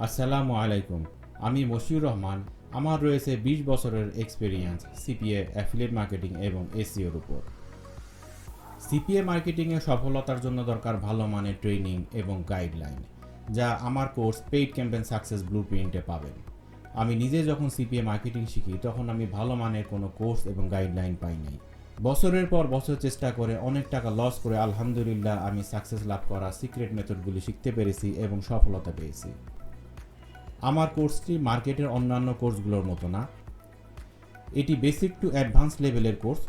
আসসালামু আলাইকুম। আমি মশিউর রহমান। আমার রয়েছে 20 বছরের এক্সপেরিয়েন্স সিপিএ অ্যাফিলিয়েট মার্কেটিং এবং এসইওর উপর। সিপিএ মার্কেটিংয়ে সফলতার জন্য দরকার ভালো মানের ট্রেনিং এবং গাইডলাইন, যা আমার কোর্স পেইড ক্যাম্পেইন সাকসেস ব্লুপ্রিন্টে পাবেন। আমি নিজে যখন সিপিএ মার্কেটিং শিখি তখন আমি ভালো মানের কোনো কোর্স এবং গাইডলাইন পাই নাই। বছরের পর বছর চেষ্টা করে অনেক টাকা লস করে আলহামদুলিল্লাহ আমি সাকসেস লাভ করা সিক্রেট মেথডগুলি শিখতে পেরেছি এবং সফলতা পেয়েছি। আমার কোর্সটি মার্কেটের অন্যান্য কোর্সগুলোর মতো না। এটি বেসিক টু অ্যাডভান্স লেভেলের কোর্স।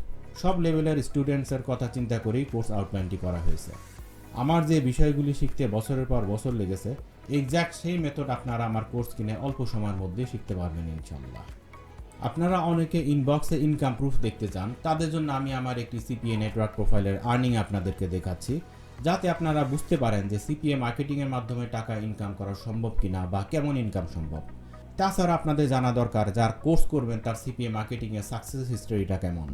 সব লেভেলের স্টুডেন্টসের কথা চিন্তা করেই কোর্স আউটলাইনটি করা হয়েছে। আমার যে বিষয়গুলি শিখতে বছরের পর বছর লেগেছে, এক্স্যাক্ট সেই মেথড আপনারা আমার কোর্স কিনে অল্প সময়ের মধ্যে শিখতে পারবেন ইনশাল্লাহ। আপনারা অনেকে ইনবক্সে ইনকাম প্রুফ দেখতে চান, তাদের জন্য আমি আমার একটি সিপিএ নেটওয়ার্ক প্রোফাইলের আর্নিং আপনাদেরকে দেখাচ্ছি, যাতে আপনারা বুঝতে পারেন যে সিপিএ মার্কেটিংয়ের মাধ্যমে টাকা ইনকাম করা সম্ভব কিনা বা কেমন ইনকাম সম্ভব। তাছাড়া আপনাদের জানা দরকার যার কোর্স করবেন তার সিপিএ মার্কেটিংয়ের সাকসেস হিস্টোরিটা কেমন।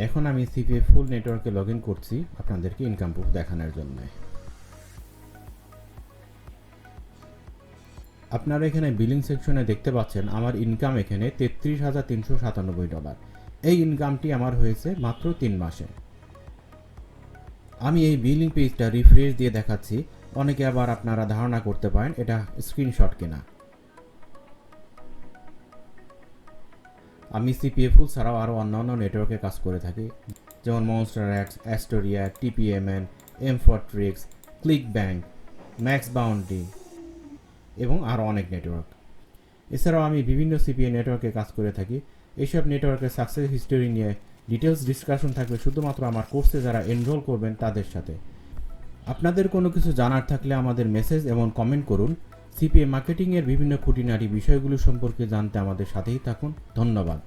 এখন আমি সিপিএ ফুল নেটওয়ার্কে লগ ইন করছি আপনাদেরকে ইনকাম প্রুফ দেখানোর জন্য। আপনারা এখানে বিলিং সেকশনে দেখতে পাচ্ছেন আমার ইনকাম এখানে $33,397। এই ইনকামটি আমার হয়েছে মাত্র 3 মাসে। আমি এই বিলিং পেজটা রিফ্রেশ দিয়ে দেখাচ্ছি, অনেকে আবার আপনারা ধারণা করতে পারেন এটা স্ক্রিনশট কিনা। আমি সিপিএ ফুল ছাড়াও আরও অন্যান্য নেটওয়ার্কে কাজ করে থাকি, যেমন Monster X, Astoria, TPMN, M4Tricks, ClickBank, MaxBounty এবং আরও অনেক নেটওয়ার্ক। এছাড়াও আমি বিভিন্ন সিপিএ নেটওয়ার্কে কাজ করে থাকি। এইসব নেটওয়ার্কের সাকসেস হিস্টোরি নিয়ে ডিটেলস ডিসকাশন থাকবে শুধুমাত্র আমার কোর্সে যারা এনরোল করবেন তাদের সাথে। আপনাদের কোনো কিছু জানার থাকলে আমাদের মেসেজ এবং কমেন্ট করুন। সিপিএ মার্কেটিংয়ের বিভিন্ন খুঁটিনাটি বিষয়গুলো সম্পর্কে জানতে আমাদের সাথেই থাকুন। ধন্যবাদ।